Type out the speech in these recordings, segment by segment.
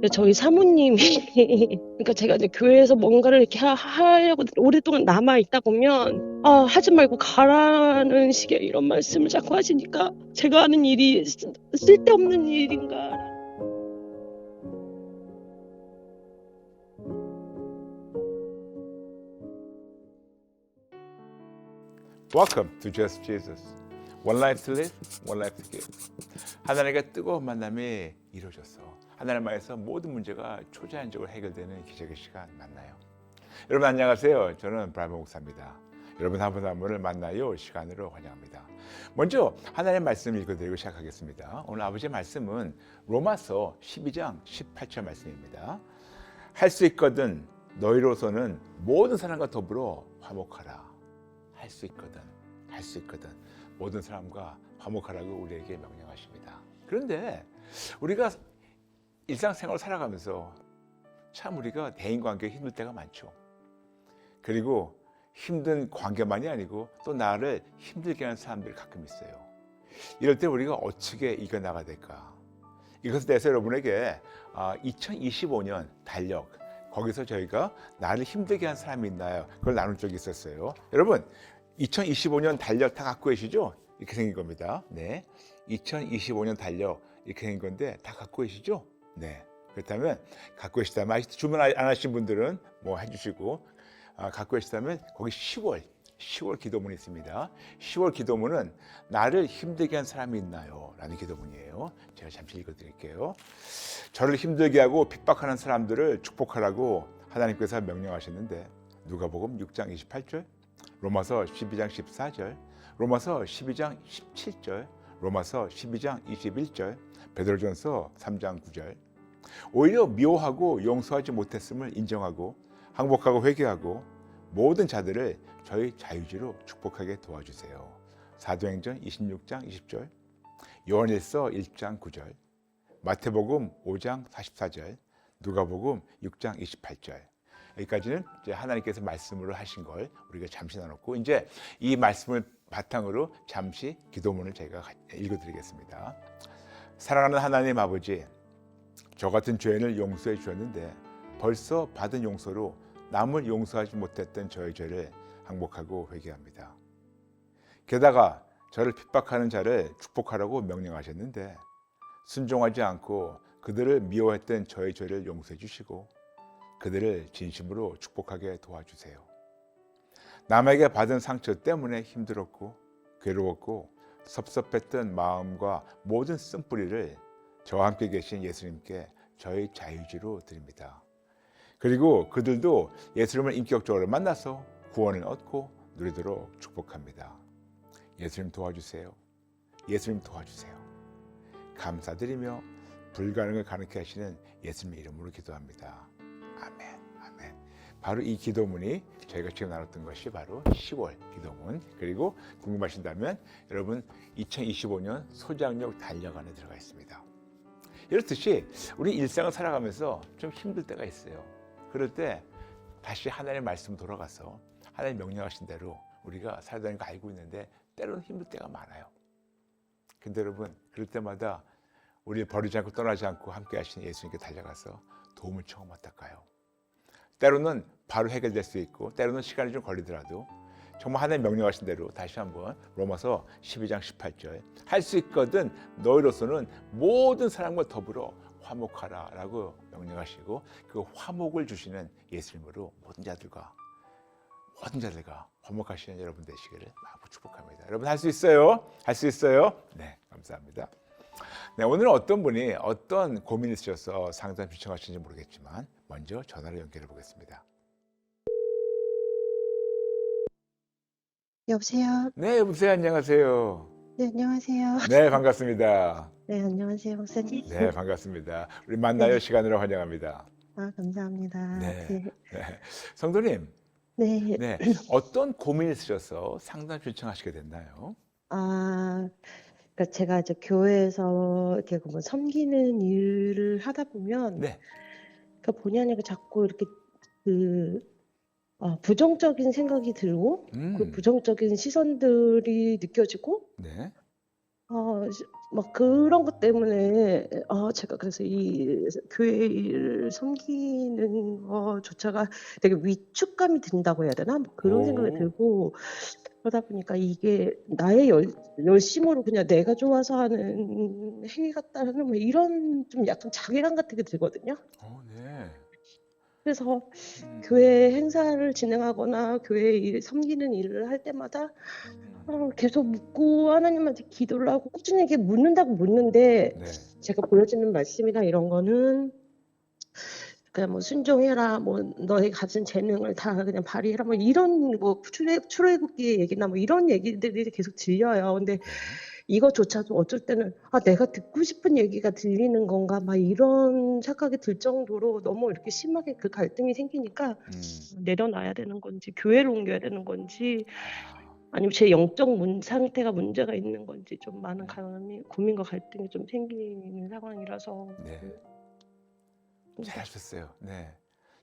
저희 사모님이 그러니까 제가 이제 교회에서 뭔가를 이렇게 하려고 오랫동안 남아 있다 보면 하지 말고 가라는 식의 이런 말씀을 자꾸 하시니까 제가 하는 일이 쓸데없는 일인가. Welcome to Just Jesus. One life to live, one life to give. 하나님과 뜨거운 만남이 이루어졌어. 하나님 안에서 모든 문제가 초자연적으로 해결되는 기적의 시간 만나요. 여러분 안녕하세요. 저는 브라이먼 목사입니다. 여러분 한 분 한 분을 만나요 시간으로 환영합니다. 먼저 하나님의 말씀을 읽어드리고 시작하겠습니다. 오늘 아버지의 말씀은 로마서 12장 18절 말씀입니다. 할 수 있거든 너희로서는 모든 사람과 더불어 화목하라. 할 수 있거든 모든 사람과 화목하라고 우리에게 명령하십니다. 그런데 우리가 일상생활을 살아가면서 참 우리가 대인관계에 힘들 때가 많죠. 그리고 힘든 관계만이 아니고 또 나를 힘들게 하는 사람들이 가끔 있어요. 이럴 때 우리가 어떻게 이겨나가야 될까? 이것에 대해서 여러분에게 2025년 달력, 거기서 저희가 나를 힘들게 한 사람이 있나요? 그걸 나눌 적이 있었어요. 여러분 2025년 달력 다 갖고 계시죠? 이렇게 생긴 겁니다. 네, 2025년 달력 이렇게 생긴 건데 다 갖고 계시죠? 네, 그렇다면 갖고 계시다면 주문 안 하신 분들은 뭐 해주시고 갖고 계시다면 거기 10월 기도문이 있습니다. 10월 기도문은 나를 힘들게 한 사람이 있나요? 라는 기도문이에요. 제가 잠시 읽어드릴게요. 저를 힘들게 하고 핍박하는 사람들을 축복하라고 하나님께서 명령하셨는데 누가복음 6장 28절, 로마서 12장 14절, 로마서 12장 17절, 로마서 12장 21절, 베드로전서 3장 9절. 오히려 미워하고 용서하지 못했음을 인정하고 항복하고 회개하고 모든 자들을 저희 자유지로 축복하게 도와주세요. 사도행전 26장 20절, 요한일서 1장 9절, 마태복음 5장 44절, 누가복음 6장 28절. 여기까지는 이제 하나님께서 말씀으로 하신 걸 우리가 잠시 나눴고, 이제 이 말씀을 바탕으로 잠시 기도문을 제가 읽어드리겠습니다. 사랑하는 하나님 아버지, 저 같은 죄인을 용서해 주셨는데 벌써 받은 용서로 남을 용서하지 못했던 저의 죄를 항복하고 회개합니다. 게다가 저를 핍박하는 자를 축복하라고 명령하셨는데 순종하지 않고 그들을 미워했던 저의 죄를 용서해 주시고 그들을 진심으로 축복하게 도와주세요. 남에게 받은 상처 때문에 힘들었고 괴로웠고 섭섭했던 마음과 모든 쓴뿌리를 저와 함께 계신 예수님께 저의 자유지로 드립니다. 그리고 그들도 예수님을 인격적으로 만나서 구원을 얻고 누리도록 축복합니다. 예수님 도와주세요. 예수님 도와주세요. 감사드리며 불가능을 가능케 하시는 예수님의 이름으로 기도합니다. 아멘, 아멘. 바로 이 기도문이 저희가 지금 나눴던 것이 바로 10월 기도문. 그리고 궁금하신다면 여러분 2025년 소장력 달력 안에 들어가 있습니다. 이렇듯이 우리 일상을 살아가면서 좀 힘들 때가 있어요. 그럴 때 다시 하나님의 말씀 돌아가서 하나님 명령하신 대로 우리가 살아다니는 거 알고 있는데 때로는 힘들 때가 많아요. 근데 여러분 그럴 때마다 우리를 버리지 않고 떠나지 않고 함께 하신 예수님께 달려가서 도움을 청하면 어떨까요? 때로는 바로 해결될 수 있고 때로는 시간이 좀 걸리더라도 정말 하나님 명령하신 대로 다시 한번 로마서 12장 18절 할 수 있거든 너희로서는 모든 사람과 더불어 화목하라 라고 명령하시고 그 화목을 주시는 예수님으로 모든 자들과 화목하시는 여러분 되시기를 마음으로 축복합니다. 여러분 할 수 있어요? 할 수 있어요? 네, 감사합니다. 네, 오늘은 어떤 분이 어떤 고민이 있으셔서 상담 신청하시는지 모르겠지만 먼저 전화를 연결해 보겠습니다. 여보세요? 네, 여보세요. 안녕하세요. 네, 안녕하세요. 네, 반갑습니다. 네, 안녕하세요, 목사님. 네, 반갑습니다. 우리 만나요 네. 시간으로 환영합니다. 감사합니다. 네, 네. 네. 성도님, 네. 네, 어떤 고민이 있으셔서 상담 신청하시게 됐나요? 그러니까 제가 이제 교회에서 이렇게 뭐 섬기는 일을 하다 보면, 네, 그러니까 본의 아니게 자꾸 이렇게 그, 부정적인 생각이 들고, 그 부정적인 시선들이 느껴지고, 네, 막 그런 것 때문에 제가 그래서 이 교회 일을 섬기는 거조차가 되게 위축감이 든다고 해야 되나? 뭐 그런 생각이 오, 들고 그러다 보니까 이게 나의 열심으로 그냥 내가 좋아서 하는 행위 같다는 뭐 이런 좀 약간 자괴감 같은 게 들거든요. 네. 그래서 음, 교회 행사를 진행하거나 교회 섬기는 일을 할 때마다 계속 묻고 하나님한테 기도를 하고 꾸준히 이렇게 묻는다고 묻는데 네. 제가 보여주는 말씀이나 이런 거는 그냥 뭐 순종해라, 뭐 너의 가진 재능을 다 그냥 발휘해라, 뭐 이런 뭐 출애굽기의 얘기나 뭐 이런 얘기들이 계속 들려요. 근데 네. 이거조차도 어쩔 때는 내가 듣고 싶은 얘기가 들리는 건가, 막 이런 착각이 들 정도로 너무 이렇게 심하게 그 갈등이 생기니까 음. 내려놔야 되는 건지, 교회를 옮겨야 되는 건지, 아, 아니면 제 영적 상태가 문제가 있는 건지 좀 많은 고민과 갈등이 좀 생기는 상황이라서. 네. 네. 잘하셨어요. 네.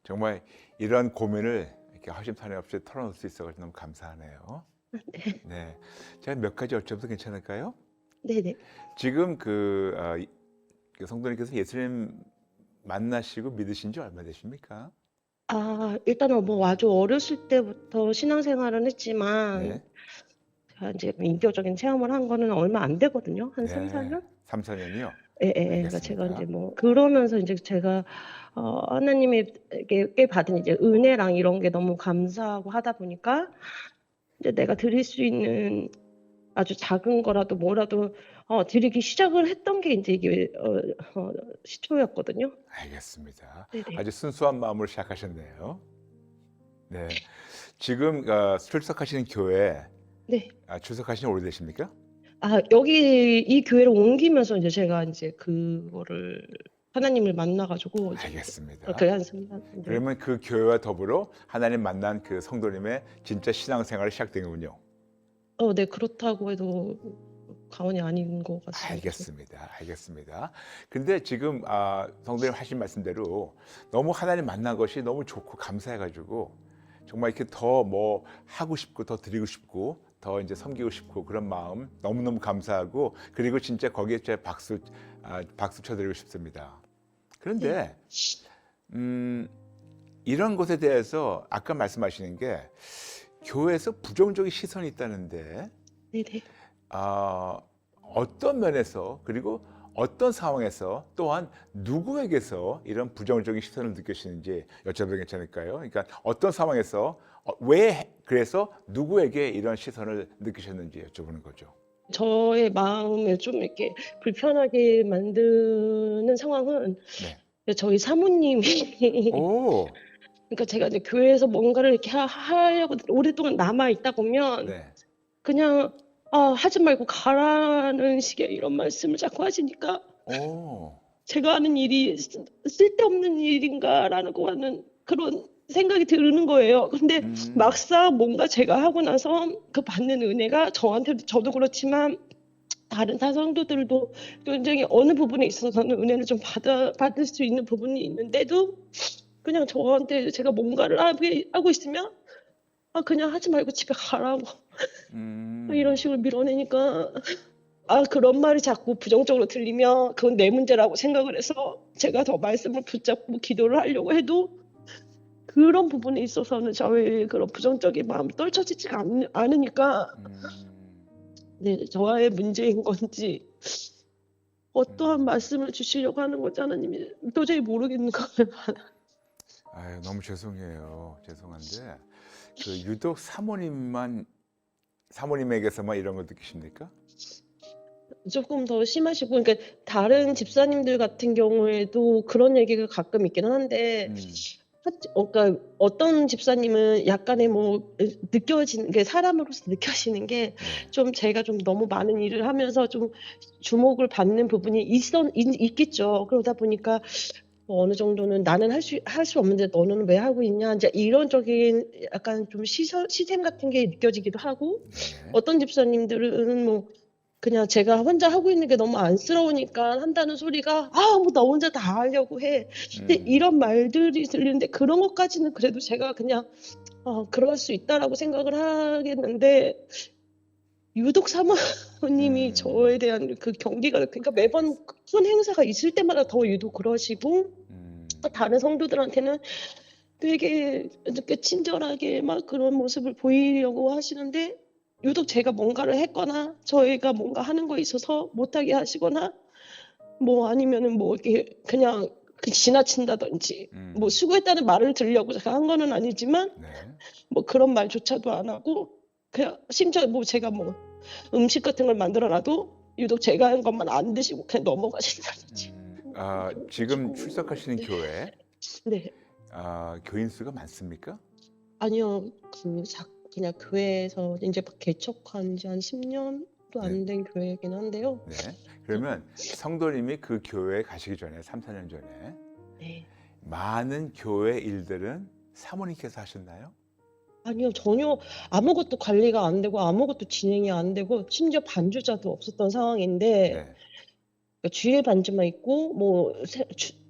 정말 이런 고민을 이렇게 허심탄회 없이 털어놓을 수 있어서 너무 감사하네요. 네. 제가 몇 가지 여쭤봐도 괜찮을까요? 네네. 지금 그 성도님께서 예수님 만나시고 믿으신 지 얼마 되십니까? 일단은 뭐 아주 어렸을 때부터 신앙생활은 했지만 네. 제가 이제 인격적인 체험을 한 거는 얼마 안 되거든요. 한 3, 네. 4년? 3, 4년이요? 예예예. 그러니까 제가 이제 알겠습니다. 뭐 그러면서 이제 제가 하나님에게 받은 이제 은혜랑 이런 게 너무 감사하고 하다 보니까 이제 내가 드릴 수 있는 아주 작은 거라도 뭐라도 드리기 시작을 했던 게 이제 이게 시초였거든요. 알겠습니다. 네네. 아주 순수한 마음으로 시작하셨네요. 네. 지금 출석하시는 교회 네. 출석하신 지 오래되십니까? 여기 이 교회를 옮기면서 이제 제가 이제 그거를 하나님을 만나 가지고 이제 알겠습니다. 그게 한 3년. 네. 그러면 그 교회와 더불어 하나님 만난 그 성도님의 진짜 신앙생활이 시작되는군요. 네. 그렇다고 해도 과언이 아닌 것 같습니다. 알겠습니다. 알겠습니다. 근데 지금 성도님 하신 말씀대로 너무 하나님 만난 것이 너무 좋고 감사해가지고 정말 이렇게 더 뭐 하고 싶고 더 드리고 싶고 더 이제 섬기고 싶고 그런 마음 너무너무 감사하고 그리고 진짜 거기에 진짜 박수 쳐드리고 싶습니다. 네. 그런데 이런 것에 대해서 아까 말씀하시는 게 교회에서 부정적인 시선이 있다는데 네네. 어떤 면에서 그리고 어떤 상황에서 또한 누구에게서 이런 부정적인 시선을 느끼시는지 여쭤봐도 괜찮을까요? 그러니까 어떤 상황에서 왜 그래서 누구에게 이런 시선을 느끼셨는지 여쭤보는 거죠. 저의 마음을 좀 이렇게 불편하게 만드는 상황은 네. 저희 사모님이 오, 그러니까 제가 이제 교회에서 뭔가를 이렇게 하려고 오랫동안 남아 있다 보면 네. 그냥 하지 말고 가라는 식의 이런 말씀을 자꾸 하시니까 오, 제가 하는 일이 쓸데없는 일인가라는 거 하는 그런 생각이 드는 거예요. 근데 막상 뭔가 제가 하고 나서 그 받는 은혜가 저도 그렇지만 다른 사성도들도 굉장히 어느 부분에 있어서는 은혜를 좀 받을 수 있는 부분이 있는데도 그냥 저한테 제가 뭔가를 하고 있으면 그냥 하지 말고 집에 가라고 이런 식으로 밀어내니까 그런 말이 자꾸 부정적으로 들리면 그건 내 문제라고 생각을 해서 제가 더 말씀을 붙잡고 기도를 하려고 해도 그런 부분에 있어서는 저의 그런 부정적인 마음이 떨쳐지지가 않으니까 네, 저와의 문제인 건지 어떠한 말씀을 주시려고 하는 건지 하나님이 도저히 모르겠는 거예요. 아유, 너무 죄송해요. 죄송한데 그 유독 사모님에게서만 이런 걸 느끼십니까? 조금 더 심하시고 그러니까 다른 집사님들 같은 경우에도 그런 얘기가 가끔 있기는 한데 그러니까 어떤 집사님은 약간의 뭐 느껴지는 게 사람으로서 느껴지는 게 좀 제가 좀 너무 많은 일을 하면서 좀 주목을 받는 부분이 있겠죠. 그러다 보니까 뭐 어느 정도는 나는 할 수 없는데 너는 왜 하고 있냐 이제 이런적인 약간 좀 시샘 같은 게 느껴지기도 하고 어떤 집사님들은 뭐 그냥 제가 혼자 하고 있는 게 너무 안쓰러우니까 한다는 소리가 뭐 너 혼자 다 하려고 해. 근데 이런 말들이 들리는데 그런 것까지는 그래도 제가 그냥 그럴 수 있다라고 생각을 하겠는데 유독 사모님이 저에 음, 대한 그 경계가 그러니까 매번 큰 행사가 있을 때마다 더 유독 그러시고 음, 다른 성도들한테는 되게 이렇게 친절하게 막 그런 모습을 보이려고 하시는데 유독 제가 뭔가를 했거나 저희가 뭔가 하는 거에 있어서 못하게 하시거나 뭐 아니면은 뭐 이렇게 그냥 지나친다든지 뭐 음, 수고했다는 말을 들으려고 제가 한 거는 아니지만 네. 뭐 그런 말조차도 안 하고 그냥 심지어 뭐 제가 뭐 음식 같은 걸 만들어 놔도 유독 제가 한 것만 안 드시고 그냥 넘어가신다든지 지금 그러시고 출석하시는 네. 교회, 네. 교인 수가 많습니까? 아니요. 그냥 교회에서 인제 막 개척한 지 한 10년도 네, 안 된 교회이긴 한데요. 네. 그러면 성도님이 그 교회에 가시기 전에, 3, 4년 전에 네. 많은 교회 일들은 사모님께서 하셨나요? 아니요. 전혀 아무것도 관리가 안 되고 아무것도 진행이 안 되고 심지어 반주자도 없었던 상황인데 네. 그러니까 주일 반주만 있고 뭐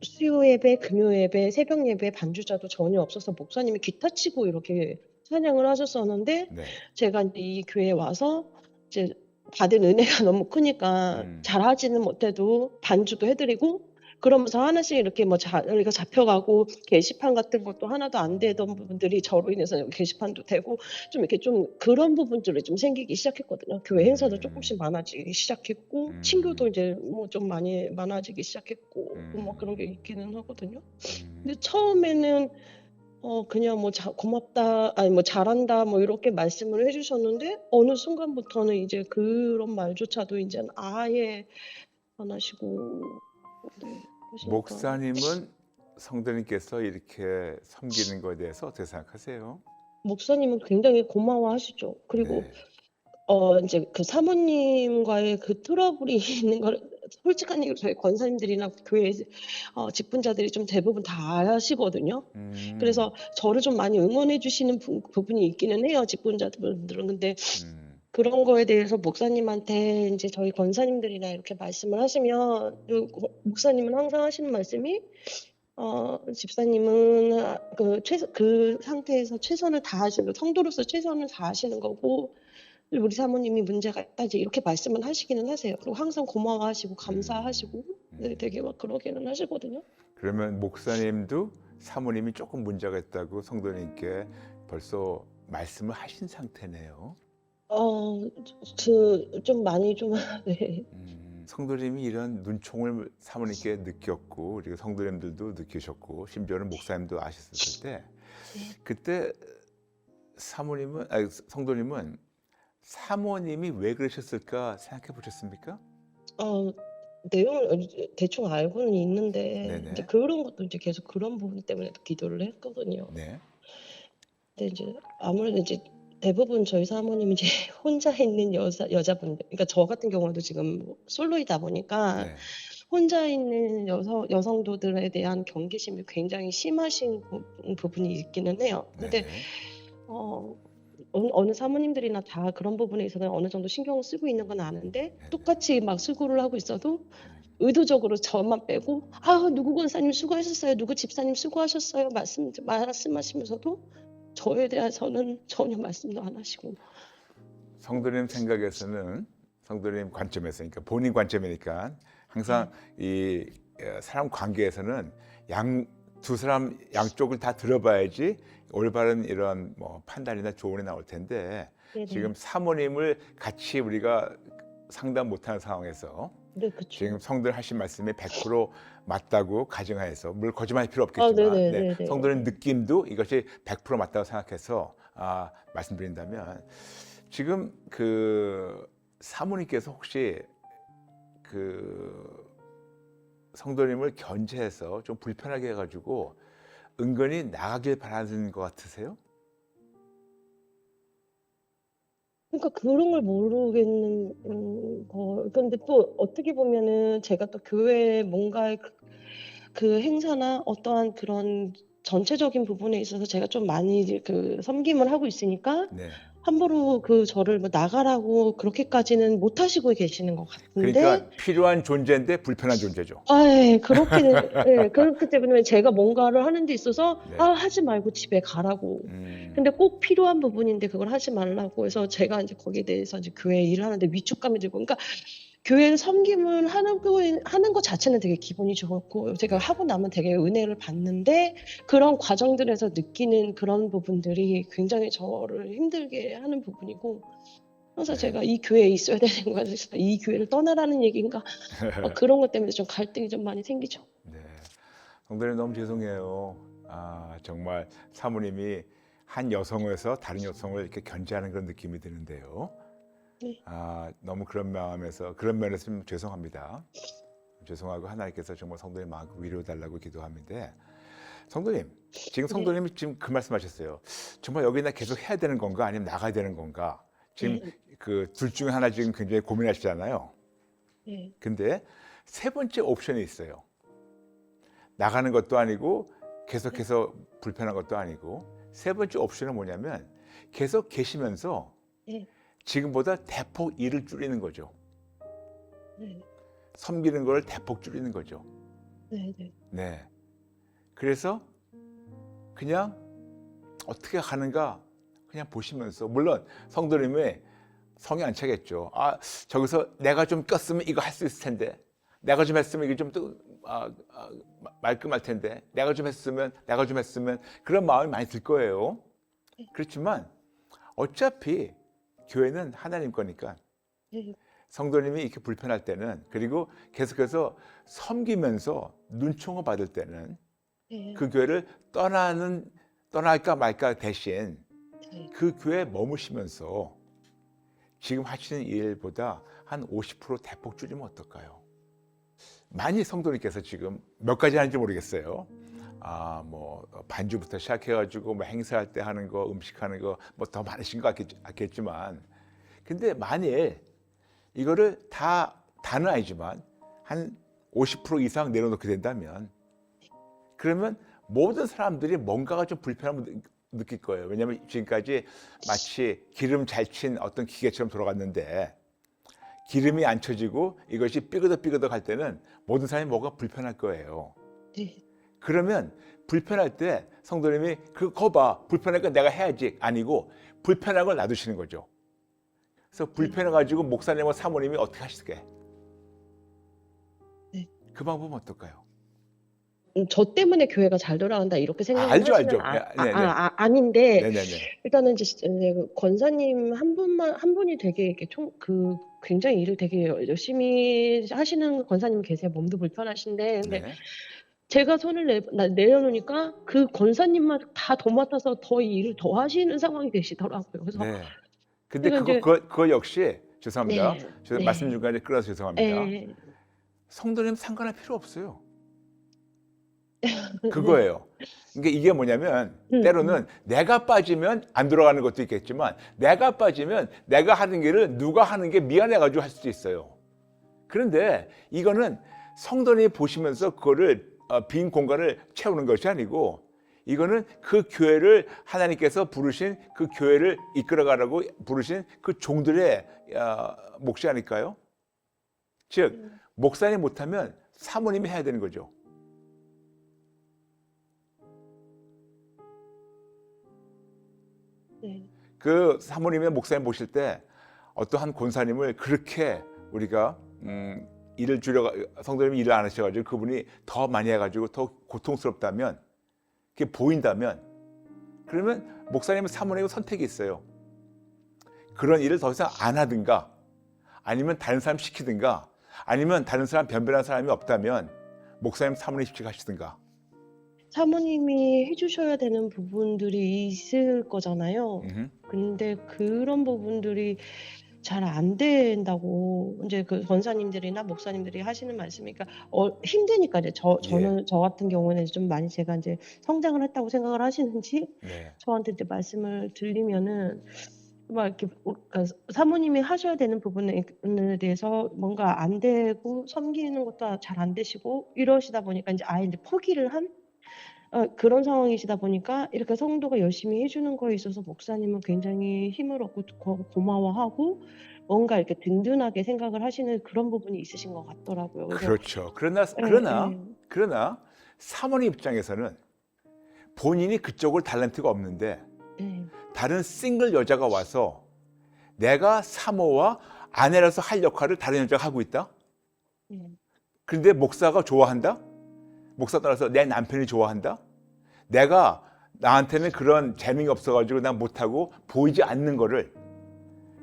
수요 예배, 금요 예배, 새벽 예배 반주자도 전혀 없어서 목사님이 기타 치고 이렇게 찬양을 하셨었는데 네. 제가 인제 이 교회에 와서 이제 받은 은혜가 너무 크니까 음. 잘하지는 못해도 반주도 해 드리고 그러면서 하나씩 이렇게 뭐 자리가 잡혀가고 게시판 같은 것도 하나도 안 되던 부분들이 저로 인해서 여기 게시판도 되고 좀 이렇게 좀 그런 부분들이 좀 생기기 시작했거든요. 교회 행사도 쪼끔씩 음. 많아지기 시작했고 친교도 음. 이제 뭐 좀 많이 많아지기 시작했고 뭐 그런 게 음. 있기는 하거든요. 음. 근데 처음에는 그냥 뭐 "고맙다." 아니 뭐 "잘한다." 뭐 이렇게 말씀을 해 주셨는데 어느 순간부터는 이제 그런 말조차도 인제는 아예 안 하시고 네 그러시니까 목사님은 성도님께서 이렇게 섬기는 거에 대해서 어떻게 생각하세요? 목사님은 굉장히 고마워하시죠. 그리고 네. 인제 그 사모님과의 그 트러블이 있는 거를 솔직한 얘기로 저희 권사님들이나 교회 직분자들이 좀 대부분 다 아시거든요. 음. 그래서 저를 좀 많이 응원해 주시는 부분이 있기는 해요, 직분자분들은. 근데 음. 그런 거에 대해서 목사님한테 인제 저희 권사님들이나 이렇게 말씀을 하시면 목사님은 항상 하시는 말씀이 집사님은 그 상태에서 최선을 다하시는 성도로서 최선을 다하시는 거고 우리 사모님이 문제가 있다 이제 이렇게 말씀을 하시기는 하세요. 그리고 항상 고마워하시고 음. 감사하시고 네 음. 되게 막 그러기는 하시거든요. 그러면 목사님도 사모님이 조금 문제가 있다고 성도님께 벌써 말씀을 하신 상태네요. 좀 많이 좀 네. 성도님이 이런 눈총을 사모님께 느꼈고 그리고 성도님들도 느끼셨고 심지어는 목사님도 아셨을 때 네. 그때 사모님은 아니 성도님은 사모님이 왜 그러셨을까 생각해 보셨습니까? 어 내용을 이제 대충 알고는 있는데 인제 네네. 그런 것도 인제 계속 그런 부분 때문에 기도를 했거든요. 네. 근데 인제 아무래도 인제 대부분 저희 사모님이 이제 혼자 있는 여자분들 그러니까 저 같은 경우도 지금 뭐 솔로이다 보니까 네. 혼자 있는 여성도들에 대한 경계심이 굉장히 심하신 부분이 있기는 해요. 근데 네네. 어 어느 사모님들이나 다 그런 부분에 있어서는 어느 정도 신경을 쓰고 있는 건 아는데 네네. 똑같이 막 수고를 하고 있어도 음. 의도적으로 저만 빼고 "아 누구 권사님 수고하셨어요. 누구 집사님 수고하셨어요." 말씀하시면서도 저에 대해서는 전혀 말씀도 안 하시고 성도님 생각에서는 성도님 관점에서 그러니까 본인 관점이니까 항상 네. 이 사람 관계에서는 두 사람 양쪽을 다 들어봐야지 올바른 이런 뭐 판단이나 조언이 나올 텐데 지금 네네. 사모님을 같이 우리가 상담 못하는 상황에서 네 지금 그쵸. 성도님 하신 말씀이 100% 맞다고 가정하에서 물론 거짓말할 필요 아 없겠지만 네, 성도님 네네네네. 느낌도 이것이 100% 맞다고 생각해서 말씀드린다면 지금 그 사모님께서 혹시 그 성도님을 견제해서 좀 불편하게 해가지고 은근히 나가길 바라는 것 같으세요? 그러니까 그런 걸 모르겠는 근데 또 어떻게 보면은 제가 또 교회에 뭔가의 그 행사나 어떠한 그런 전체적인 부분에 있어서 제가 좀 많이 이제 섬김을 하고 있으니까 네. 함부로 저를 뭐 나가라고 그렇게까지는 못 하시고 계시는 것 같은데, 그러니까 필요한 존재인데 불편한 존재죠. 그렇기 때문에 제가 뭔가를 하는 데 있어서, 네. 하지 말고 집에 가라고. 근데 꼭 필요한 부분인데 그걸 하지 말라고 해서 제가 이제 거기에 대해서 이제 교회 일을 하는데 위축감이 들고, 그러니까 교회 섬김을 하는 것 자체는 되게 기분이 좋았고, 제가 네. 하고 나면 되게 은혜를 받는데, 그런 과정들에서 느끼는 그런 부분들이 굉장히 저를 힘들게 하는 부분이고, 그래서 네. 제가 이 교회에 있어야 되는 거야, 이 교회를 떠나라는 얘기인가, 그런 것 때문에 좀 갈등이 좀 많이 생기죠. 네. 성도님 너무 죄송해요. 정말 사모님이 한 여성에서 다른 여성을 이렇게 견제하는 그런 느낌이 드는데요. 네. 너무 그런 마음에서 그런 면에서 좀 죄송합니다. 죄송하고 하나님께서 정말 성도님 마음 위로 달라고 기도하는데, 성도님 지금 네. 성도님이 지금 그 말씀하셨어요. 정말 여기 나 계속 해야 되는 건가 아니면 나가야 되는 건가? 지금 네. 그 둘 중에 하나 지금 굉장히 고민하시잖아요. 네. 근데 세 번째 옵션이 있어요. 나가는 것도 아니고 계속해서 불편한 것도 아니고, 세 번째 옵션은 뭐냐면 계속 계시면서 네. 지금보다 대폭 일을 줄이는 거죠. 네. 섬기는 걸 대폭 줄이는 거죠. 네. 네. 네. 그래서 그냥 어떻게 가는가 그냥 보시면서, 물론 성도님의 성이 안 차겠죠. 저기서 내가 좀 꼈으면 이거 할 수 있을 텐데, 내가 좀 했으면 이게 좀 또 말끔할 텐데, 내가 좀 했으면 그런 마음이 많이 들 거예요. 그렇지만 어차피 교회는 하나님 거니까 네. 성도님이 이렇게 불편할 때는, 그리고 계속해서 섬기면서 눈총을 받을 때는 네. 그 교회를 떠날까 말까 대신 네. 그 교회에 머무시면서 지금 하시는 일보다 한 50% 대폭 줄이면 어떨까요? 많이 성도님께서 지금 몇 가지 하는지 모르겠어요. 뭐 반주부터 시작해가지고 뭐 행사할 때 하는 거, 음식하는 거 뭐 더 많으신 것 같겠지만, 근데 만일 이거를 다는 아니지만 한 50% 이상 내려놓게 된다면, 그러면 모든 사람들이 뭔가가 좀 불편함을 느낄 거예요. 왜냐하면 지금까지 마치 기름 잘 친 어떤 기계처럼 돌아갔는데, 기름이 안 쳐지고 이것이 삐그덕삐그덕 할 때는 모든 사람이 뭐가 불편할 거예요. 네. 그러면 불편할 때 성도님이 그거 봐, 불편하니까 내가 해야지, 아니고 불편한 걸 놔두시는 거죠. 그래서 불편해가지고 목사님과 사모님이 어떻게 하실게? 네. 그 방법은 어떨까요? 저 때문에 교회가 잘 돌아간다 이렇게 생각을 알죠. 하시는 아닌데, 네네네. 일단은 이제 그 권사님 한 분이 되게 이렇게 굉장히 일을 되게 열심히 하시는 권사님이 계세요. 몸도 불편하신데, 근데 네. 제가 손을 내려놓으니까 그 권사님만 다 도맡아서 더 이 일을 더 하시는 상황이 되시더라고요. 그래서 네. 근데 제가 이제 그거 역시 죄송합니다. 네. 저 네. 말씀 중간에 끌어서 죄송합니다. 예. 성도님 상관할 필요 없어요. 그거예요. 그러니까 이게 뭐냐면, 때로는 내가 빠지면 안 돌아가는 것도 있겠지만, 내가 빠지면 내가 하는 일을 누가 하는 게 미안해가지고 할 수도 있어요. 그런데 이거는 성도님이 보시면서 그거를 빈 공간을 채우는 것이 아니고, 이거는 그 교회를 하나님께서 부르신, 그 교회를 이끌어가라고 부르신 그 종들의 몫이 아닐까요? 즉 목사님 못하면 사모님이 해야 되는 거죠. 네. 그 사모님이나 목사님 보실 때 어떠한 권사님을 그렇게 우리가 일을 성도님이 일을 안 하셔가지고 그분이 더 많이 해가지고 더 고통스럽다면, 그게 보인다면, 그러면 목사님은 사모님의 선택이 있어요. 그런 일을 더 이상 안 하든가, 아니면 다른 사람 시키든가, 아니면 다른 사람 변변한 사람이 없다면 목사님 사모님씩 하시든가. 사모님이 해주셔야 되는 부분들이 있을 거잖아요. 근데 그런 부분들이 잘 안 된다고 이제 그 권사님들이나 목사님들이 하시는 말씀이니까 힘드니까 이제 저 같은 경우는 좀 많이 제가 이제 성장을 했다고 생각을 하시는지 네. 저한테 이제 말씀을 들리면은 막 이렇게 그러니까 사모님이 하셔야 되는 부분에 대해서 뭔가 안 되고 섬기는 것도 잘 안 되시고 이러시다 보니까 이제 아예 이제 포기를 한 그런 상황이시다 보니까 이렇게 성도가 열심히 해주는 거에 있어서 목사님은 굉장히 힘을 얻고 고마워하고 뭔가 이렇게 든든하게 생각을 하시는 그런 부분이 있으신 것 같더라고요. 그래서 그렇죠. 그러나 예, 그러나 예, 그러나 사모님 입장에서는 본인이 그쪽을 탤런트가 없는데 예, 다른 싱글 여자가 와서 내가 사모와 아내라서 할 역할을 다른 여자가 하고 있다? 예, 그런데 목사가 좋아한다? 목사 따라서 내 남편이 좋아한다? 내가 나한테는 그런 재능이 없어가지고 난 못하고 보이지 않는 거를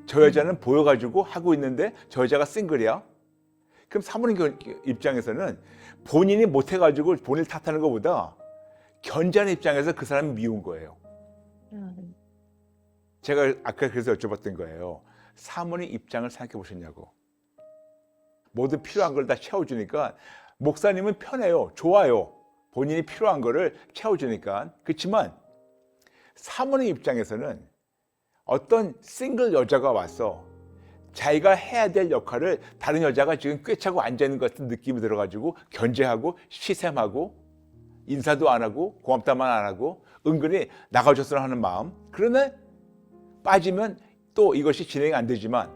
저 여자는 보여가지고 하고 있는데 저 여자가 싱글이야? 그럼 사모님 입장에서는 본인이 못해가지고 본인을 탓하는 것보다 견제하는 입장에서 그 사람이 미운 거예요. 아, 제가 아까 그래서 여쭤봤던 거예요. 사모님 입장을 생각해 보셨냐고. 모든 필요한 걸 다 채워주니까 목사님은 편해요. 좋아요. 본인이 필요한 거를 채워주니까. 그렇지만 사모님 입장에서는 어떤 싱글 여자가 와서 자기가 해야 될 역할을 다른 여자가 지금 꿰차고 앉아있는 것 같은 느낌이 들어가지고 견제하고 시샘하고 인사도 안 하고 고맙다만 안 하고 은근히 나가줬으면 하는 마음. 그러나 빠지면 또 이것이 진행이 안 되지만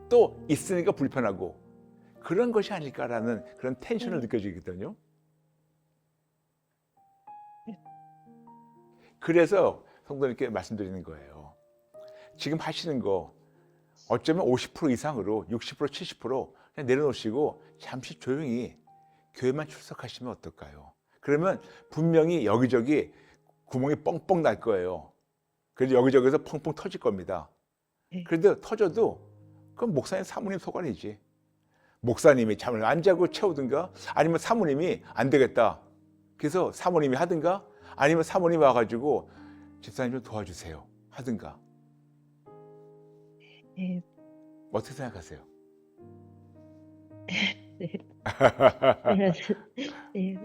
또 있으니까 불편하고 그런 것이 아닐까라는 그런 텐션을 느껴지거든요. 그래서 성도님께 말씀드리는 거예요. 지금 하시는 거 어쩌면 50% 이상으로 60% 70% 그냥 내려놓으시고 잠시 조용히 교회만 출석하시면 어떨까요? 그러면 분명히 여기저기 구멍이 뻥뻥 날 거예요. 그래서 여기저기서 펑펑 터질 겁니다. 그런데 터져도 그건 목사님 사모님 소관이지. 목사님이 잠을 안 자고 채우든가 아니면 사모님이 안 되겠다. 그래서 사모님이 하든가 아니면 사모님이 와가지고 집사님 좀 도와주세요 하든가. 예, 어떻게 생각하세요? 네. 예,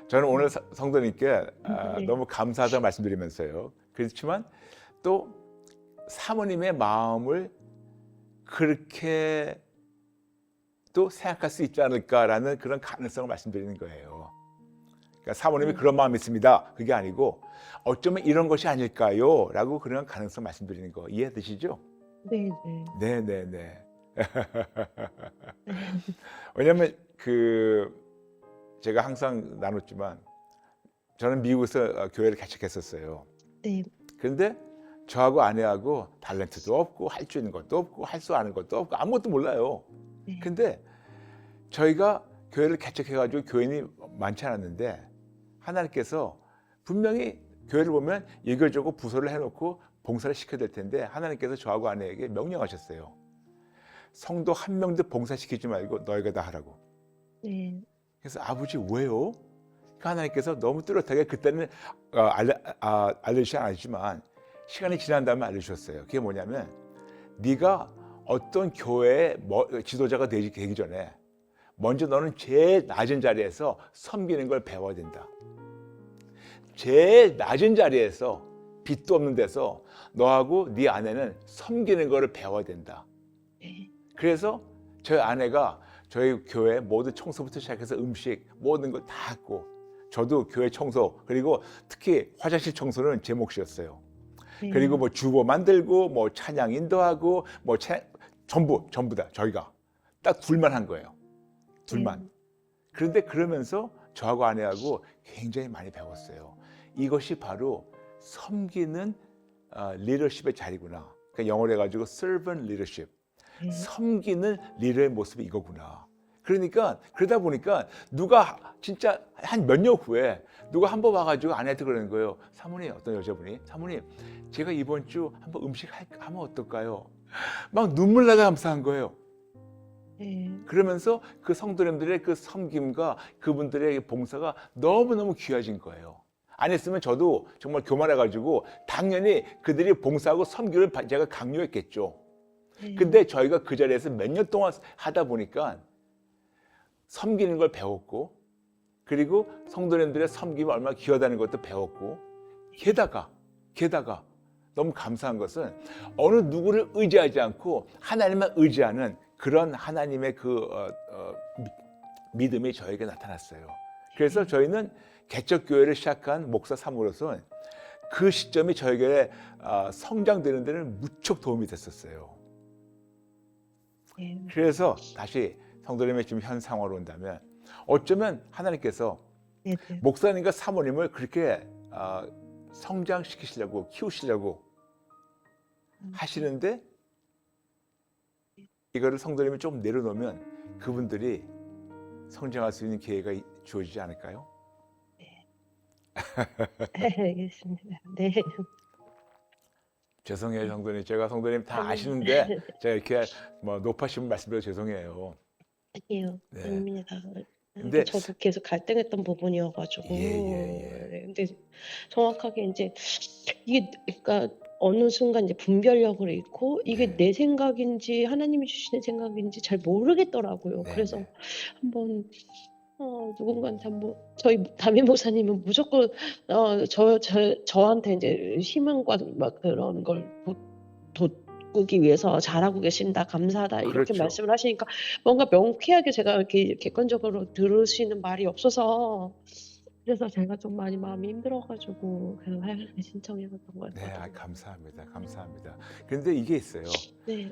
저는 오늘 성도님께 네. 너무 감사하다고 말씀드리면서요. 그렇지만 또 사모님의 마음을 그렇게 또 생각할 수 있지 않을까라는 그런 가능성을 말씀드리는 거예요. 그러니까 사모님이 그런 마음이 있습니다. 그게 아니고 어쩌면 이런 것이 아닐까요? 라고 그런 가능성 말씀드리는 거 이해되시죠? 네, 네. 네네네. 왜냐하면 제가 항상 나눴지만 저는 미국에서 교회를 개척했었어요. 네. 그런데 저하고 아내하고 탤런트도 없고 할 수 있는 것도 없고 할 수 아는 것도 없고 아무것도 몰라요. 네. 근데 저희가 교회를 개척해가지고 교인이 많지 않았는데 하나님께서 분명히 교회를 보면 이거저거 부서를 해놓고 봉사를 시켜야 될 텐데 하나님께서 저하고 아내에게 명령하셨어요. 성도 한 명도 봉사시키지 말고 너희가 다 하라고. 네. 그래서 아버지 왜요? 그러니까 하나님께서 너무 뚜렷하게 그때는 알려주지 않았지만 시간이 지난 다음에 알려주셨어요. 그게 뭐냐면 네가 어떤 교회의 지도자가 되기 전에 먼저 너는 제일 낮은 자리에서 섬기는 걸 배워야 된다. 제일 낮은 자리에서 빚도 없는 데서 너하고 네 아내는 섬기는 거를 배워야 된다. 그래서 저희 아내가 저희 교회 모든 청소부터 시작해서 음식 모든 걸 다 했고 저도 교회 청소 그리고 특히 화장실 청소는 제 몫이었어요. 그리고 뭐 주보 만들고 뭐 찬양 인도하고 뭐 전부 다 저희가 딱 둘만 한 거예요. 둘만. 그런데 그러면서 저하고 아내하고 굉장히 많이 배웠어요. 이것이 바로 섬기는 리더십의 자리구나. 그러니까 영어로 해가지고 servant leadership. 섬기는 리더의 모습이 이거구나. 그러니까 그러다 보니까 누가 진짜 한 몇 년 후에 누가 한번 와가지고 아내한테 그러는 거예요. 사모님, 어떤 여자분이 사모님 제가 이번 주 한번 음식 하면 어떨까요? 막 눈물 나게 감사한 거예요. 그러면서 그 성도님들의 그 섬김과 그분들의 봉사가 너무너무 귀해진 거예요. 안 했으면 저도 정말 교만해가지고 당연히 그들이 봉사하고 섬기를 제가 강요했겠죠. 근데 저희가 그 자리에서 몇 년 동안 하다 보니까 섬기는 걸 배웠고 그리고 성도님들의 섬김이 얼마나 귀하다는 것도 배웠고 게다가 너무 감사한 것은 어느 누구를 의지하지 않고 하나님만 의지하는 그런 하나님의 믿음이 저에게 나타났어요. 그래서 저희는 개척교회를 시작한 목사 사모로서는 그 시점이 저에게 성장되는 데는 무척 도움이 됐었어요. 네. 그래서 다시 성도님의 지금 현 상황으로 온다면 어쩌면 하나님께서 네네. 목사님과 사모님을 그렇게 성장시키시려고 키우시려고 하시는데 이거를 성도님이 좀 내려놓으면 그분들이 성장할 수 있는 기회가 주어지지 않을까요? 알겠습니다. 네. 죄송해요, 성도님. 제가 성도님 다 아시는데 제가 이렇게 뭐 높아신 말씀드려 죄송해요. 아니에요. 네. 아닙니다. 근데 저도 계속 갈등했던 부분이어가지고. 예. 근데 정확하게 이제 이게 그러니까 어느 순간 이제 분별력을 잃고 이게 네. 내 생각인지 하나님이 주시는 생각인지 잘 모르겠더라고요. 네, 그래서 네. 한번 누군가한테 한번 저희 담임 목사님은 무조건 저한테 이제 희망과 막 그런 걸 돋구기 위해서 잘하고 계신다, 감사하다 이렇게 그렇죠. 말씀을 하시니까 뭔가 명쾌하게 제가 이렇게 객관적으로 들을 수 있는 말이 없어서 그래서 제가 좀 많이 마음이 힘들어가지고 그래서 하얀을 신청해봤던 것 네, 같거든요. 감사합니다. 감사합니다. 근데 이게 있어요. 네,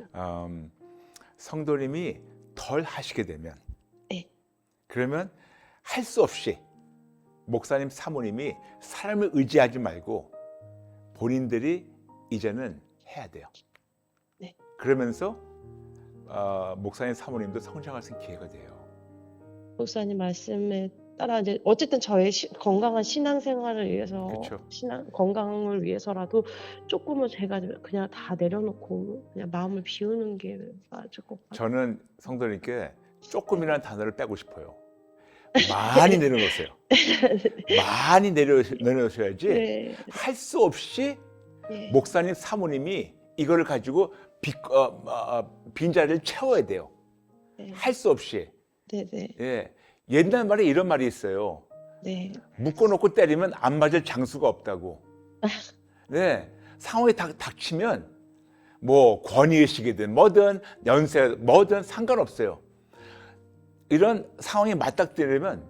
성도님이 덜 하시게 되면 네, 그러면 할 수 없이 목사님, 사모님이 사람을 의지하지 말고 본인들이 이제는 해야 돼요. 네. 그러면서 목사님, 사모님도 성장할 수 있는 기회가 돼요. 목사님 말씀에 따라 이제 어쨌든 저의 건강한 신앙생활을 위해서 그쵸. 건강을 위해서라도 조금은 제가 그냥 다 내려놓고 그냥 마음을 비우는 게 맞을 것 같아요. 저는 성도님께 조금이라는 단어를 빼고 싶어요. 많이 내려놓으세요. 많이 내려놓으셔야지 네, 할 수 없이 네, 목사님, 사모님이 이거를 가지고 빈자리를 채워야 돼요. 네, 할 수 없이. 네, 네, 예. 옛날 말에 이런 말이 있어요. 네, 묶어놓고 때리면 안 맞을 장수가 없다고. 네. 상황이 닥치면 뭐 권위의식이든 뭐든 연세 뭐든 상관없어요. 이런 상황이 맞닥뜨리면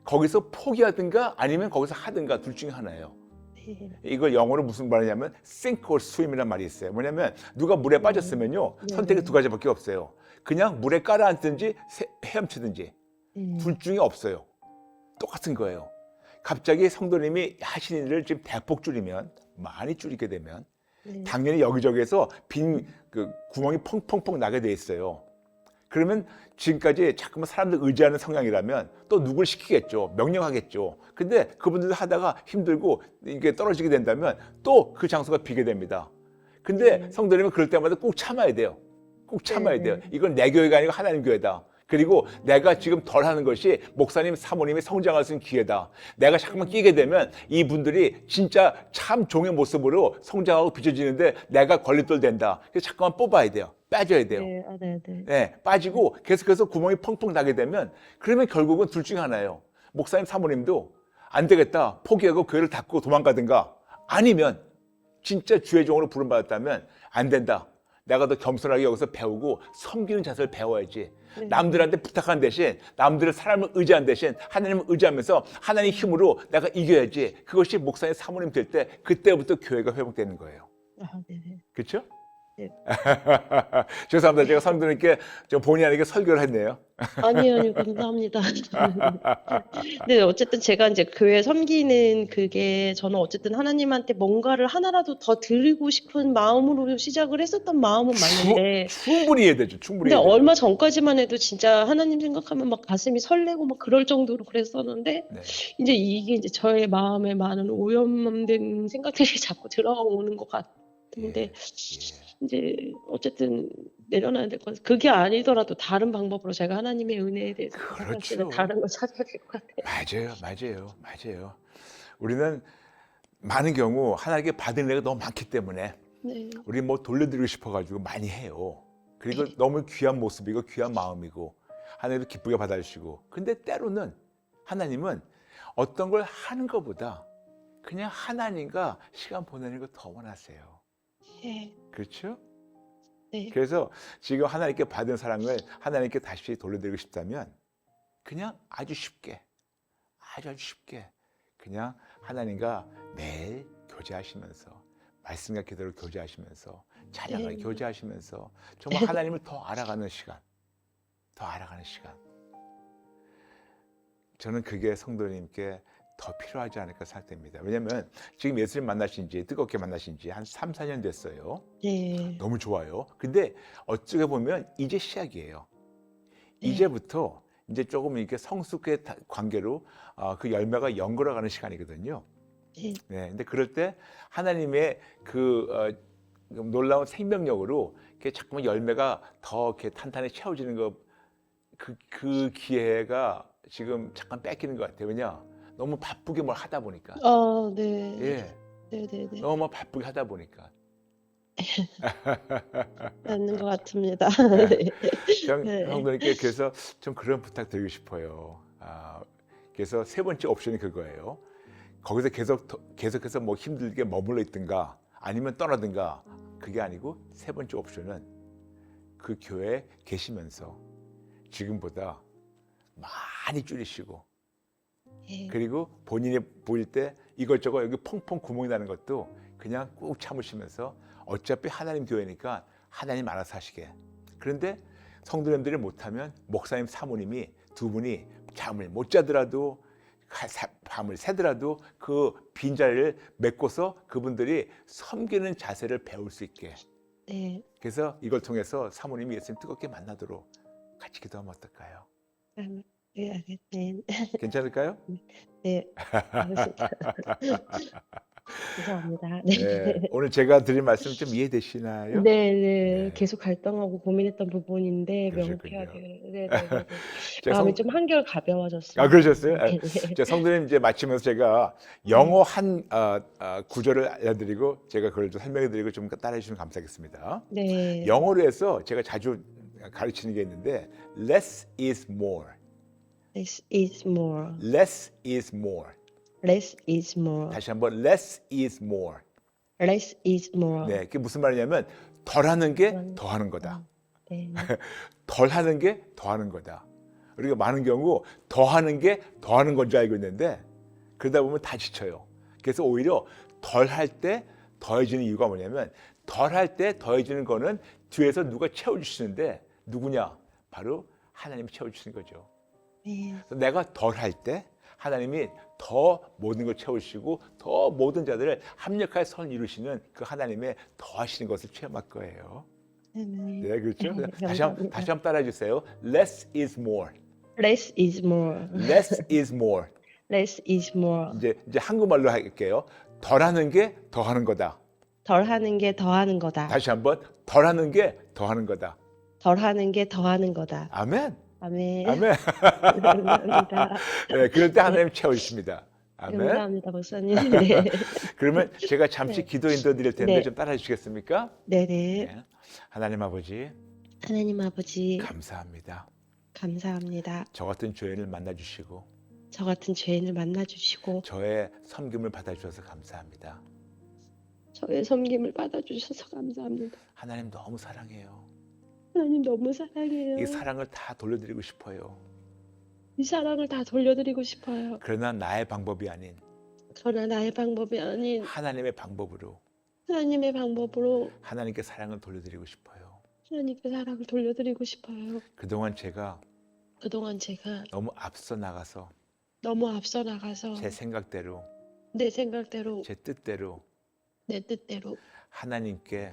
거기서 포기하든가 아니면 거기서 하든가 둘 중에 하나예요. 네, 이걸 영어로 무슨 말이냐면 sink or swim이라는 말이 있어요. 뭐냐면 누가 물에 빠졌으면요 네, 선택이 네. 두 가지밖에 없어요. 그냥 물에 깔아앉든지 헤엄치든지 둘 중에 없어요. 똑같은 거예요. 갑자기 성도님이 하시는 일을 지금 대폭 줄이면 많이 줄이게 되면 네, 당연히 여기저기에서 빈 구멍이 펑펑펑 나게 돼 있어요. 그러면 지금까지 자꾸만 사람들 의지하는 성향이라면 또 누굴 시키겠죠. 명령하겠죠. 근데 그분들도 하다가 힘들고 이게 떨어지게 된다면 또 그 장소가 비게 됩니다. 근데 성도님은 그럴 때마다 꼭 참아야 돼요. 꼭 참아야 돼요. 이건 내 교회가 아니고 하나님 교회다. 그리고 내가 지금 덜 하는 것이 목사님, 사모님이 성장할 수 있는 기회다. 내가 자꾸만 끼게 되면 이분들이 진짜 참 종의 모습으로 성장하고 빚어지는데 내가 걸림돌 된다. 그래서 자꾸만 뽑아야 돼요. 빠져야 돼요. 네, 네, 네. 네, 빠지고 계속해서 구멍이 펑펑 나게 되면 그러면 결국은 둘 중에 하나예요. 목사님, 사모님도 안 되겠다. 포기하고 교회를 닫고 도망가든가 아니면 진짜 주의 종으로 부름받았다면 안 된다. 내가 더 겸손하게 여기서 배우고 섬기는 자세를 배워야지. 네. 남들한테 부탁한 대신 남들의 사람을 의지한 대신 하나님을 의지하면서 하나님의 힘으로 내가 이겨야지. 그것이 목사님, 사모님 될 때 그때부터 교회가 회복되는 거예요. 네, 네. 그렇죠? 네. 죄송합니다. 제가 성도님께 좀 본의 아니게 설교를 했네요. 아니요, 감사합니다. 근데 어쨌든 제가 이제 교회 섬기는 그게 저는 어쨌든 하나님한테 뭔가를 하나라도 더 드리고 싶은 마음으로 시작을 했었던 마음은 맞는데 충분히 이해되죠. 충분히 근데 이해되죠. 얼마 전까지만 해도 진짜 하나님 생각하면 막 가슴이 설레고 막 그럴 정도로 그랬었는데 네. 이제 이게 이제 저의 마음에 많은 오염된 생각들이 자꾸 들어오는 것 같은데 예. 이제 어쨌든 내려놔야 될 것 같아요. 그게 아니더라도 다른 방법으로 제가 하나님의 은혜에 대해서 생각할 수 있는 그렇죠. 다른 걸 찾아야 될 것 같아요. 맞아요. 우리는 많은 경우 하나님께 받은 은혜가 너무 많기 때문에 네. 우리 뭐 돌려드리고 싶어가지고 많이 해요. 그리고 너무 귀한 모습이고 귀한 마음이고 하나님도 기쁘게 받아주시고. 근데 때로는 하나님은 어떤 걸 하는 것보다 그냥 하나님과 시간 보내는 걸 더 원하세요. 네. 그렇죠? 네. 그래서 지금 하나님께 받은 사랑을 하나님께 다시 돌려드리고 싶다면 그냥 아주 쉽게 아주 쉽게 그냥 하나님과 매일 교제하시면서 말씀과 기도를 교제하시면서 찬양을 네. 교제하시면서 정말 하나님을 더 알아가는 시간, 더 알아가는 시간. 저는 그게 성도님께 더 필요하지 않을까 생각됩니다. 왜냐하면 지금 예수님 만나신 지 뜨겁게 만나신 지 한 3, 4년 됐어요. 네. 너무 좋아요. 근데 어찌게 보면 이제 시작이에요. 네. 이제부터 이제 조금 이렇게 성숙의 관계로 그 열매가 연걸어가는 시간이거든요. 네. 네, 근데 그럴 때 하나님의 그 놀라운 생명력으로 이렇게 자꾸만 열매가 더 이렇게 탄탄히 채워지는 그 기회가 지금 잠깐 뺏기는 것 같아요. 왜냐? 너무 바쁘게 뭘 하다 보니까. 네. 예, 네네네. 너무 바쁘게 하다 보니까. 맞는 것 같습니다. 네. 네. 성도님께 그래서 좀 그런 부탁 드리고 싶어요. 그래서 세 번째 옵션이 그거예요. 거기서 계속해서 뭐 힘들게 머물러 있든가 아니면 떠나든가 그게 아니고 세 번째 옵션은 그 교회에 계시면서 지금보다 많이 줄이시고 예. 그리고 본인이 보일 때 이것저것 여기 펑펑 구멍이 나는 것도 그냥 꾹 참으시면서 어차피 하나님 교회니까 하나님 알아서 하시게. 그런데 성도님들이 못하면 목사님 사모님이 두 분이 잠을 못 자더라도 밤을 새더라도 그 빈자리를 메꿔서 그분들이 섬기는 자세를 배울 수 있게. 네. 그래서 이걸 통해서 사모님이 예수님 뜨겁게 만나도록 같이 기도하면 어떨까요? 네. 네. 괜찮을까요? 네. 알겠습니다. 감사합니다. 네. 네, 오늘 제가 드린 말씀 좀 이해되시나요? 네네. 네. 계속 갈등하고 고민했던 부분인데 그러셨군요. 명쾌하게. 네네네네. 제가 마음이 좀 한결 가벼워졌습니다. 그러셨어요? 네. 제 성도님 이제 마치면서 제가 영어 한 구절을 알려드리고 제가 그걸 좀 설명해드리고 좀 따라해 주시면 감사하겠습니다. 네. 영어로 해서 제가 자주 가르치는 게 있는데 less is more, Less is more. less is more. Less is more. 다시 한번 less is more. Less is more. 네, 그게 무슨 말이냐면 덜하는 게 더하는 거다. 네. 덜하는 게 더하는 거다. 우리가 많은 경우 더하는 게 더하는 건 줄 알고 있는데 그러다 보면 다 지쳐요. 그래서 오히려 덜할 때 더해지는 이유가 뭐냐면 덜할 때 더해지는 거는 뒤에서 누가 채워주시는데 누구냐? 바로 하나님이 채워주시는 거죠. 네. 그래서 내가 덜할 때 하나님이 더 모든 걸 채우시고 더 모든 자들을 합력하여 선 이루시는 그 하나님의 더하시는 것을 체험할 거예요. 네. 네, 그렇죠. 다시 감사합니다. 한번 따라해 주세요. Less is more. Less is more. Less is more. Less is more. 이제 한국말로 할게요. 덜하는 게 더하는 거다. 덜하는 게 더하는 거다. 다시 한번 덜하는 게 더하는 거다. 덜하는 게 더하는 거다. 아멘. 아멘. 아멘. 감사합니다. 네, 그럴 때 하나님 채워주십니다. 아멘. 감사합니다, 목사님. 네. 그러면 제가 잠시 네. 기도 인도 드릴 텐데 네. 좀 따라해 주시겠습니까? 네네. 네. 하나님 아버지 하나님 아버지, 감사합니다. 감사합니다. 저 같은 죄인을 만나 주시고 저 같은 죄인을 만나주시고 저의 섬김을 받아 주셔서 감사합니다. 저의 섬김을 받아주셔서 감사합니다. 하나님 너무 사랑해요. 하나님 너무 사랑해요. 이 사랑을 다 돌려드리고 싶어요. 이 사랑을 다 돌려드리고 싶어요. 그러나 나의 방법이 아닌 그러나 나의 방법이 아닌 하나님의 방법으로 하나님의 방법으로 하나님께 사랑을 돌려드리고 싶어요. 하나님께 사랑을 돌려드리고 싶어요. 그동안 제가 그동안 제가 너무 앞서 나가서 너무 앞서 나가서 제 생각대로 내 생각대로 제 뜻대로 내 뜻대로 하나님께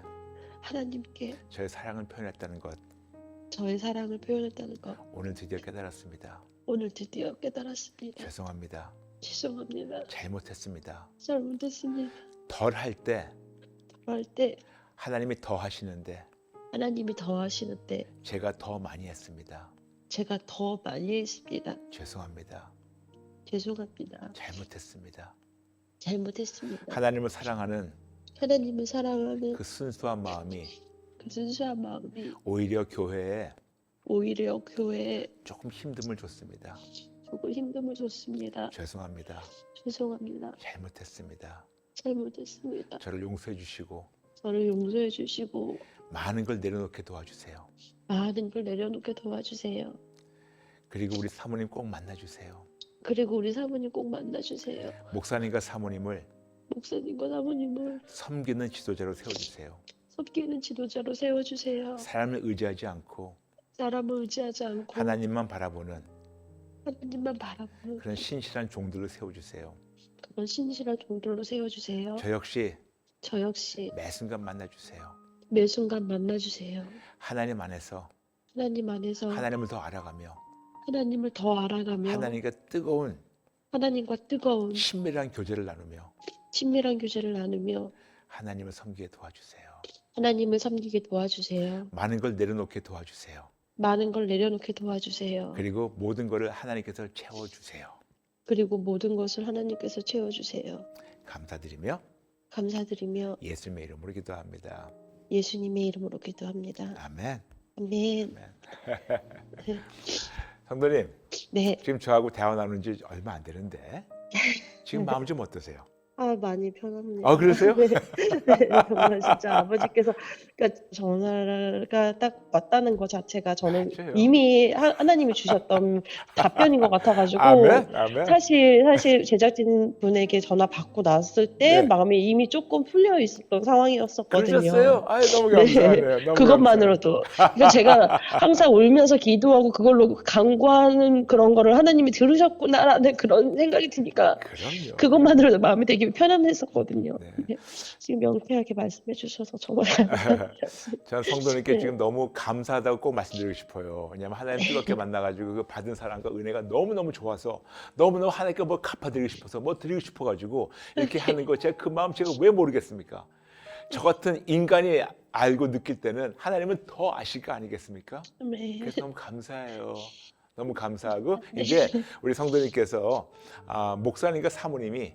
하나님께 저의 사랑을 표현했다는 것 저의 사랑을 표현했다는 것 오늘 드디어 깨달았습니다. 오늘 드디어 깨달았습니다. 죄송합니다. 죄송합니다. 잘못했습니다. 잘못했습니다. 덜 할 때 할 때 하나님이 더 하시는데 하나님이 더 하시는데 제가 더 많이 했습니다. 제가 더 많이 했습니다. 죄송합니다. 죄송합니다. 잘못했습니다. 잘못했습니다. 하나님을 사랑하는 하나님을 사랑하는 그 순수한 마음이 그 순수한 마음이 오히려 교회에 오히려 교회에 조금 힘듦을 줬습니다. 조금 힘듦을 줬습니다. 죄송합니다. 죄송합니다. 잘못했습니다. 잘못했습니다. 저를 용서해 주시고 저를 용서해 주시고 많은 걸 내려놓게 도와주세요. 많은 걸 내려놓게 도와주세요. 그리고 우리 사모님 꼭 만나주세요. 그리고 우리 사모님 꼭 만나주세요. 목사님과 사모님을 목사님과 사모님을 섬기는 지도자로 세워주세요. 섬기는 지도자로 세워주세요. 사람을 의지하지 않고 사람을 의지하지 않고 하나님만 바라보는 하나님만 바라보는 그런 신실한 종들을 세워주세요. 그런 신실한 종들로 세워주세요. 저 역시 저 역시 매 순간 만나주세요. 매 순간 만나주세요. 하나님 안에서 하나님 안에서 하나님을 더 알아가며 하나님을 더 알아가며 하나님과 뜨거운 하나님과 뜨거운 친밀한 교제를 나누며 친밀한 교제를 나누며 하나님을 섬기게 도와주세요. 하나님을 섬기게 도와주세요. 많은 걸 내려놓게 도와주세요. 많은 걸 내려놓게 도와주세요. 그리고 모든 것을 하나님께서 채워주세요. 그리고 모든 것을 하나님께서 채워주세요. 감사드리며 감사드리며 예수님의 이름으로 기도합니다. 예수님의 이름으로 기도합니다. 아멘. 아멘. 성도님, 네. 지금 저하고 대화 나눈 지 얼마 안 되는데 지금 마음 좀 어떠세요? 많이 편합니다. 아, 그러세요? 네. 네, 정말 진짜 아버지께서 그러니까 전화가 딱 왔다는 것 자체가 저는 맞아요. 이미 하나님이 주셨던 답변인 것 같아가지고 아멘, 아멘. 사실 제작진 분에게 전화 받고 났을 때 네. 마음이 이미 조금 풀려 있었던 상황이었었거든요. 그러셨어요? 아유, 너무 네. 감사하네요. 너무 그것만으로도. 그러니까 제가 항상 울면서 기도하고 그걸로 간구하는 그런 거를 하나님이 들으셨구나라는 그런 생각이 드니까 그럼요. 그것만으로도 마음이 되게 편안했었거든요. 네. 네. 지금 명쾌하게 말씀해 주셔서 정말 감사합니다. 전 성도님께 네. 지금 너무 감사하다고 꼭 말씀드리고 싶어요. 왜냐하면 하나님 뜨겁게 만나가지고 그 받은 사랑과 은혜가 너무너무 좋아서 너무너무 하나님께 뭐 갚아드리고 싶어서 뭐 드리고 싶어가지고 이렇게 하는 거 제가 그 마음 제가 왜 모르겠습니까? 저 같은 인간이 알고 느낄 때는 하나님은 더 아실 거 아니겠습니까? 네. 그래서 너무 감사해요. 너무 감사하고 이제 우리 성도님께서 목사님과 사모님이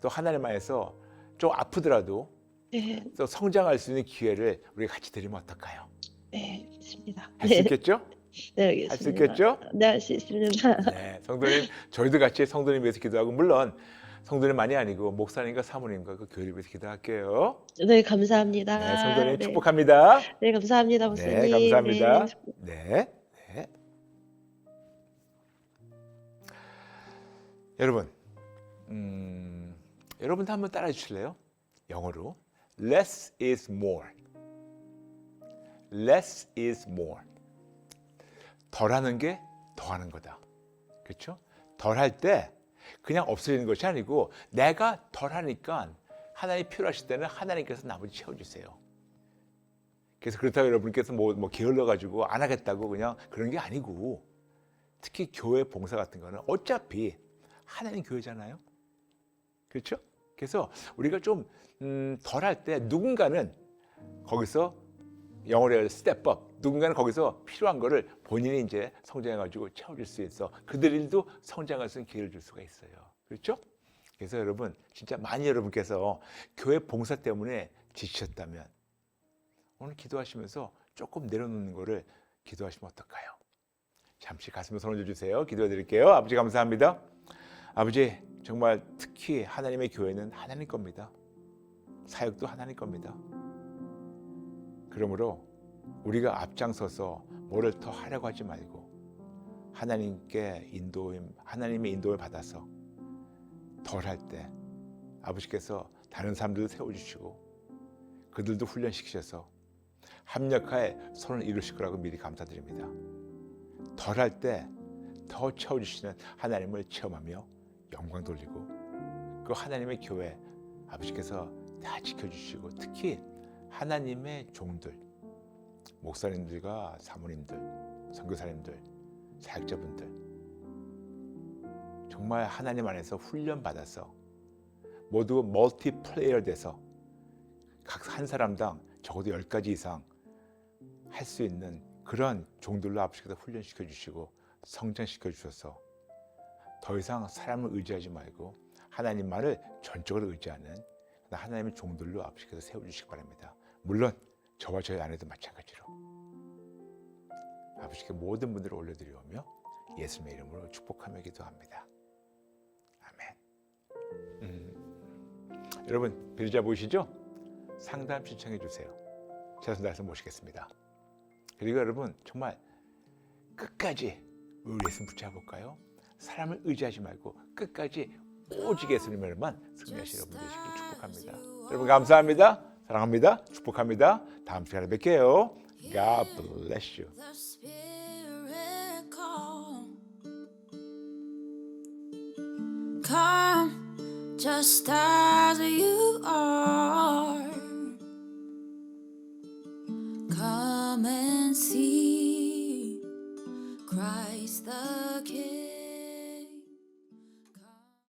또 하나님 안에서 좀 아프더라도 네. 또 성장할 수 있는 기회를 우리가 같이 드리면 어떨까요? 네, 있습니다. 할 수 있겠죠? 네, 할 수 알겠습니다. 있겠죠? 네, 할 수 있습니다. 네, 성도님 저희도 같이 성도님 위해서 기도하고 물론 성도님만이 아니고 목사님과 사모님과 그 교회를 위해서 기도할게요. 네, 감사합니다. 네, 성도님 네. 축복합니다. 네, 감사합니다, 목사님. 네, 감사합니다. 네. 네, 네. 여러분, 여러분도 한번 따라해 주실래요? 영어로 less is more. less is more. 덜하는 게 더하는 거다. 그렇죠? 덜할 때 그냥 없어지는 것이 아니고 내가 덜하니까 하나님이 필요하실 때는 하나님께서 나머지 채워주세요. 그래서 그렇다고 여러분께서 뭐 게을러 가지고 안 하겠다고 그냥 그런 게 아니고 특히 교회 봉사 같은 거는 어차피 하나님 교회잖아요. 그렇죠? 그래서 우리가 좀 덜 할 때 누군가는 거기서 영어로 해서 스텝 업, 누군가는 거기서 필요한 거를 본인이 이제 성장해 가지고 채워줄 수 있어. 그들도 성장할 수 있는 기회를 줄 수가 있어요. 그렇죠? 그래서 여러분 진짜 많이 여러분께서 교회 봉사 때문에 지치셨다면 오늘 기도하시면서 조금 내려놓는 거를 기도하시면 어떨까요? 잠시 가슴에 손 얹어주세요. 기도해 드릴게요. 아버지 감사합니다. 아버지 정말 특히 하나님의 교회는 하나님 겁니다. 사역도 하나님 겁니다. 그러므로 우리가 앞장서서 뭐를 더 하려고 하지 말고 하나님의 인도를 받아서 덜 할 때 아버지께서 다른 사람들도 세워주시고 그들도 훈련시키셔서 합력하에 손을 이루실 거라고 미리 감사드립니다. 덜 할 때 더 채워주시는 하나님을 체험하며 영광 돌리고 그 하나님의 교회 아버지께서 다 지켜주시고 특히 하나님의 종들 목사님들과 사모님들 선교사님들 사역자분들 정말 하나님 안에서 훈련받아서 모두 멀티플레이어 돼서 각 한 사람당 적어도 10가지 이상 할 수 있는 그런 종들로 아버지께서 훈련시켜 주시고 성장시켜 주셔서 더 이상 사람을 의지하지 말고 하나님만을 전적으로 의지하는 하나님의 종들로 아버지께서 세워주시기 바랍니다. 물론 저와 저희 아내도 마찬가지로 아버지께 모든 분들을 올려드리오며 예수님의 이름으로 축복하며 기도합니다. 아멘. 여러분 비리자 보이시죠? 상담 신청해 주세요. 제가 나서 모시겠습니다. 그리고 여러분 정말 끝까지 우리 예수 붙잡아볼까요? 사람을 의지하지 말고 끝까지 오직 예수님을만 승리하시는 여러분 되시길 축복합니다. 여러분 감사합니다. 사랑합니다. 축복합니다. 다음 시간에 뵐게요. God bless you. The Spirit come just as you are.